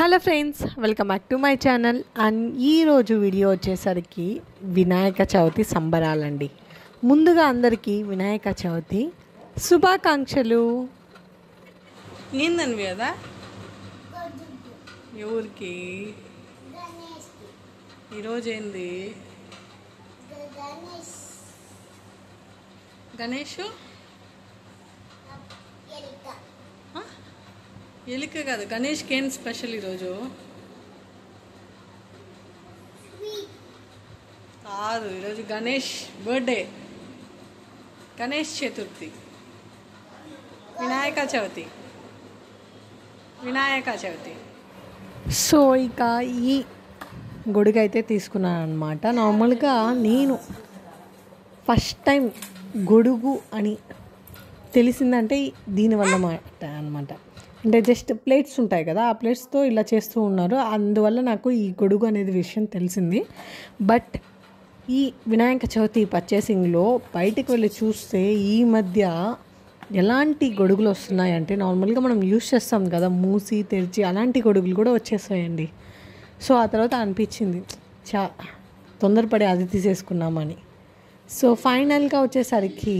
Hello friends, welcome back to my channel. And ఈరోజు video వచ్చేసరికి వినాయక చవితి సంబరాలండి. ముందుగా అందరికీ వినాయక చవితి శుభాకాంక్షలు. ఏందనివి కదా ఎవరికి ఈరోజు ఏంది? గణేష్ ఎలిక కాదు, గణేష్కి ఏం స్పెషల్ ఈరోజు? కాదు, ఈరోజు గణేష్ బర్త్డే, గణేష్ చతుర్థి, వినాయక చవితి. సో ఇక ఈ గొడుగు అయితే తీసుకున్నాను అనమాట. నార్మల్గా నేను ఫస్ట్ టైం గొడుగు అని తెలిసిందంటే దీనివల్ల అనమాట. అంటే జస్ట్ ప్లేట్స్ ఉంటాయి కదా, ఆ ప్లేట్స్తో ఇలా చేస్తూ ఉన్నారు. అందువల్ల నాకు ఈ గొడుగు అనేది విషయం తెలిసింది. బట్ ఈ వినాయక చవితి పర్చేసింగ్లో బయటికి వెళ్ళి చూస్తే ఈ మధ్య ఎలాంటి గొడుగులు వస్తున్నాయంటే, నార్మల్గా మనం యూస్ చేస్తాం కదా మూసి తెరిచి, అలాంటి గొడుగులు కూడా వచ్చేసాయండి. సో ఆ తర్వాత అనిపించింది తొందరపడి అది తీసేసుకున్నామని. సో ఫైనల్గా వచ్చేసరికి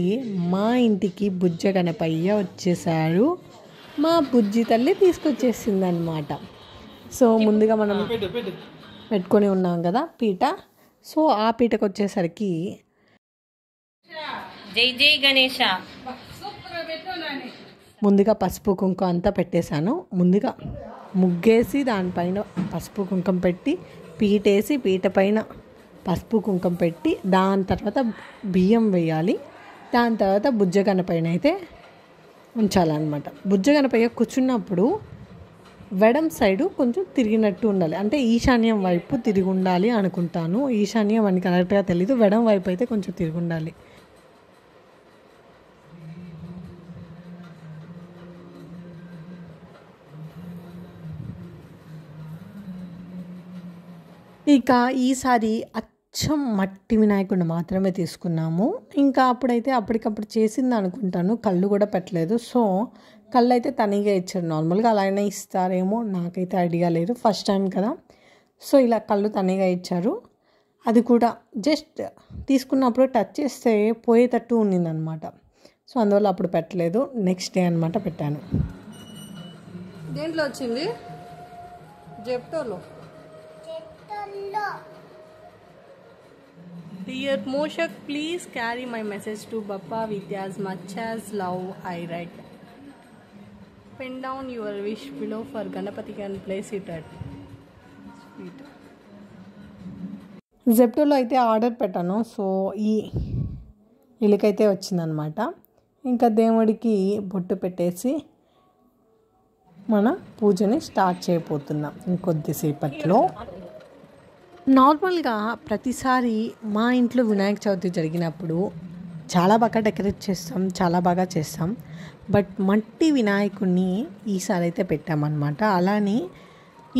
మా ఇంటికి బుజ్జ గణపయ్య వచ్చేసారు. మా బుజ్జి తల్లి తీసుకొచ్చేసింది అనమాట. సో ముందుగా మనం పెట్టుకొని ఉన్నాం కదా పీట. సో ఆ పీటకు వచ్చేసరికి జై జై గణేష ముందుగా పసుపు కుంకుమ అంతా పెట్టేశాను. ముందుగా ముగ్గేసి దానిపైన పసుపు కుంకుమ పెట్టి, పీటేసి పీట పైన పసుపు కుంకుమ పెట్టి, దాని తర్వాత బియ్యం వేయాలి. దాని తర్వాత బుజ్జ గణపయ్యని అయితే ఉంచాలన్నమాట. బుజ్జ గణపయ్య కూర్చున్నప్పుడు వెడం సైడు కొంచెం తిరిగినట్టు ఉండాలి. అంటే ఈశాన్యం వైపు తిరిగి ఉండాలి అనుకుంటాను. ఈశాన్యం అని కరెక్ట్గా తెలీదు, వెడం వైపు అయితే కొంచెం తిరిగి ఉండాలి. ఇక ఈసారి అచ్చం మట్టి వినాయకుడిని మాత్రమే తీసుకున్నాము. ఇంకా అప్పుడైతే అప్పటికప్పుడు చేసింది అనుకుంటాను, కళ్ళు కూడా పెట్టలేదు. సో కళ్ళు అయితే తనీగా ఇచ్చారు. నార్మల్గా అలా అయినా ఇస్తారేమో, నాకైతే ఐడియా లేదు, ఫస్ట్ టైం కదా. సో ఇలా కళ్ళు తనీగా ఇచ్చారు. అది కూడా జస్ట్ తీసుకున్నప్పుడు టచ్ చేస్తే పోయేటట్టు ఉన్నిందనమాట. సో అందువల్ల అప్పుడు పెట్టలేదు, నెక్స్ట్ డే అనమాట పెట్టాను. దేంట్లో వచ్చింది? జెప్టోలో. Dear Moshak, please carry my message to Bappa with as much as love I write. Pen down your wish below for Ganapati can place it at feet. జెప్టోలో అయితే order పెట్టాను. So ఈ ఇలికైతే వచ్చిందనమాట. ఇంకా దేవుడికి బొట్టు పెట్టేసి మన పూజని స్టార్ట్ చేయబోతున్నాం ఇంకొద్దిసేపట్లో. నార్మల్గా ప్రతిసారి మా ఇంట్లో వినాయక చవితి జరిగినప్పుడు చాలా బాగా డెకరేట్ చేస్తాం, చాలా బాగా చేస్తాం. బట్ మట్టి వినాయకుడిని ఈసారి అయితే పెట్టామన్నమాట. అలానే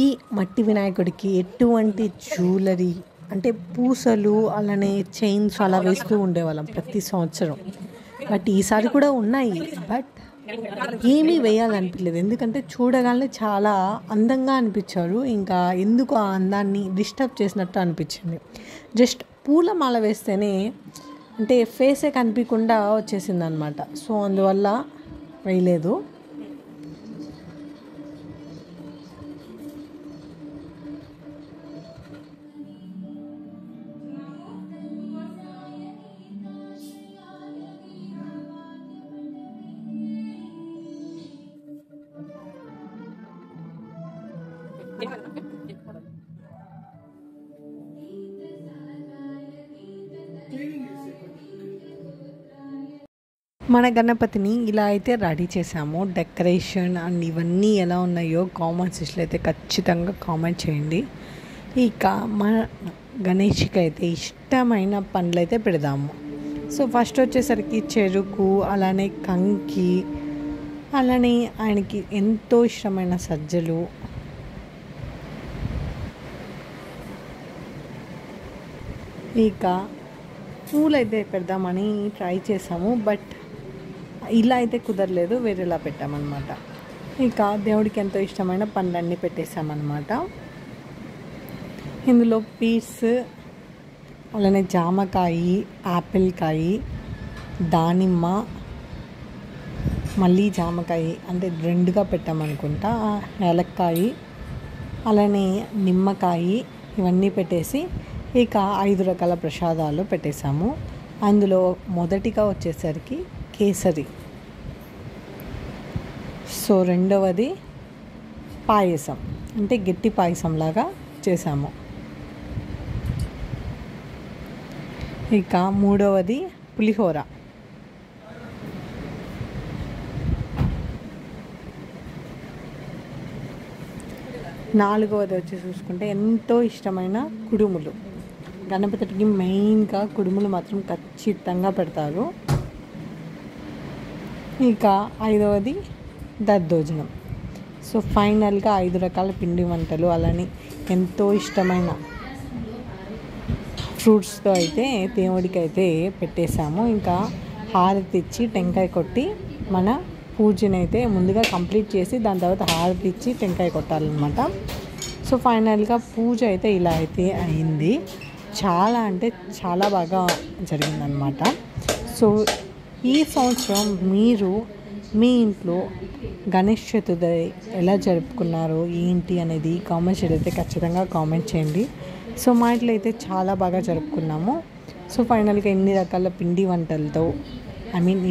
ఈ మట్టి వినాయకుడికి ఎటువంటి జ్యువెలరీ అంటే పూసలు, అలానే చైన్స్ అలా వేస్తూ ఉండేవాళ్ళం ప్రతి సంవత్సరం. బట్ ఈసారి కూడా ఉన్నాయి, బట్ ఏమీ వేయాలనిపించలేదు. ఎందుకంటే చూడగానే చాలా అందంగా అనిపించారు. ఇంకా ఎందుకు ఆ అందాన్ని డిస్టర్బ్ చేసినట్టు అనిపించింది. జస్ట్ పూలమాల వేస్తేనే అంటే ఫేసే కనిపించకుండా వచ్చేసింది అనమాట. సో అందువల్ల వేయలేదు. మన గణపతిని ఇలా అయితే రెడీ చేసాము. డెకరేషన్ అండ్ ఇవన్నీ ఎలా ఉన్నాయో కామెంట్ సెక్షన్లో అయితే ఖచ్చితంగా కామెంట్ చేయండి. ఇక మన గణేష్కి అయితే ఇష్టమైన పండ్లు అయితే పెడదాము. సో ఫస్ట్ వచ్చేసరికి చెరుకు, అలానే కంకి, అలానే ఆయనకి ఎంతో ఇష్టమైన సజ్జలు, ఇక పూలు అయితే పెడదామని ట్రై చేసాము. బట్ ఇలా అయితే కుదరలేదు, వేరేలా పెట్టామన్నమాట. ఇక దేవుడికి ఎంతో ఇష్టమైన పండ్లన్నీ పెట్టేసామన్నమాట. ఇందులో పీస్, అలానే జామకాయ, యాపిల్ కాయ, దానిమ్మ, మళ్ళీ జామకాయ అంటే రెండుగా పెట్టామనుకుంటా, ఏలక్కాయ, అలానే నిమ్మకాయ ఇవన్నీ పెట్టేసి ఇక 5 రకాల ప్రసాదాలు పెట్టేశాము. అందులో మొదటిగా వచ్చేసరికి కేసరి, సో రెండవది పాయసం అంటే గట్టి పాయసంలాగా చేసాము. ఇక మూడవది పులిహోర, నాలుగవది వచ్చి చూసుకుంటే ఎంతో ఇష్టమైన కుడుములు. గణపతికి మెయిన్గా కుడుములు మాత్రం ఖచ్చితంగా పెడతారు. ఇక 5వది దద్దోజనం. సో ఫైనల్గా 5 రకాల పిండి వంటలు, అలానే ఎంతో ఇష్టమైన ఫ్రూట్స్తో అయితే దేవుడికి అయితే పెట్టేశాము. ఇంకా హారతి ఇచ్చి టెంకాయ కొట్టి మన పూజని అయితే ముందుగా కంప్లీట్ చేసి దాని తర్వాత హారతి ఇచ్చి టెంకాయ కొట్టాలన్నమాట. సో ఫైనల్గా పూజ అయితే ఇలా అయితే అయింది. చాలా అంటే చాలా బాగా జరిగిందనమాట. సో ఈ సంవత్సరం మీరు మీ ఇంట్లో గణేష్ చతుర్థి ఎలా జరుపుకున్నారు ఏంటి అనేది కామెంట్స్ అయితే ఖచ్చితంగా కామెంట్ చేయండి. సో మా ఇంట్లో అయితే చాలా బాగా జరుపుకున్నాము. సో ఫైనల్గా ఇన్ని రకాల పిండి వంటలతో,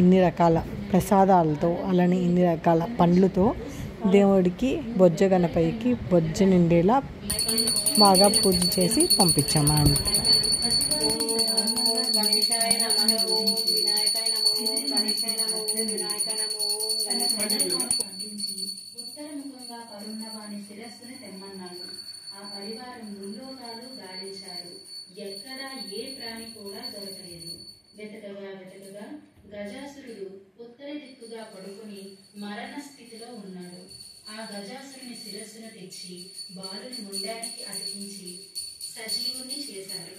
ఇన్ని రకాల ప్రసాదాలతో, అలానే ఇన్ని రకాల పండ్లతో దేవుడికి బొజ్జ గణపతికి బొజ్జ నిండేలా బాగా పూజ చేసి పంపించాము అన్నమాట. ఉత్తరముఖంగా పరున్న వాని శిరస్సుని తెమ్మన్నాడు. ఆ పరివారం ముంలోకాలు గాలించారు. ఎక్కడా ఏ ప్రాణి కూడా దొరకలేదు. వెతకగా వెతకగా గజాసురుడు ఉత్తర దిక్కుగా పడుకుని మరణ స్థితిలో ఉన్నాడు. ఆ గజాసురుని శిరస్సును తెచ్చి బాలుని ముండానికి అతికించి సజీవుని చేశారు.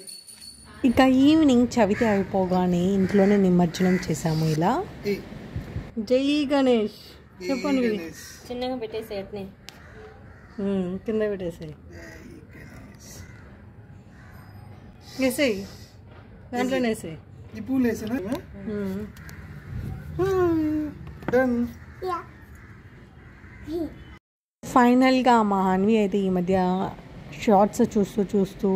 ఇక ఈవినింగ్ చవితి అయిపోగానే ఇంట్లోనే నిమజ్జనం చేసాము. ఇలా జై గణేష్ చెప్పండి, చిన్నగా పెట్టేసి అట్నే కింద పెట్టేసాయి, వేసేయి, దాంట్లోనే వేసేయి. ఈ పూలు వేసినా డన్. ఫైనల్గా మా హన్వి అయితే ఈ మధ్య షార్ట్స్ చూస్తూ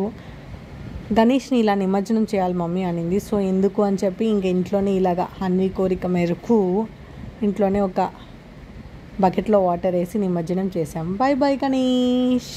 గణేష్ని ఇలా నిమజ్జనం చేయాలి మమ్మీ అనింది. సో ఎందుకు అని చెప్పి ఇంక ఇంట్లోనే ఇలాగా హన్వి కోరిక మేరకు ఇంట్లోనే ఒక బకెట్లో వాటర్ వేసి నిమజ్జనం చేసాం. By by Ganesh.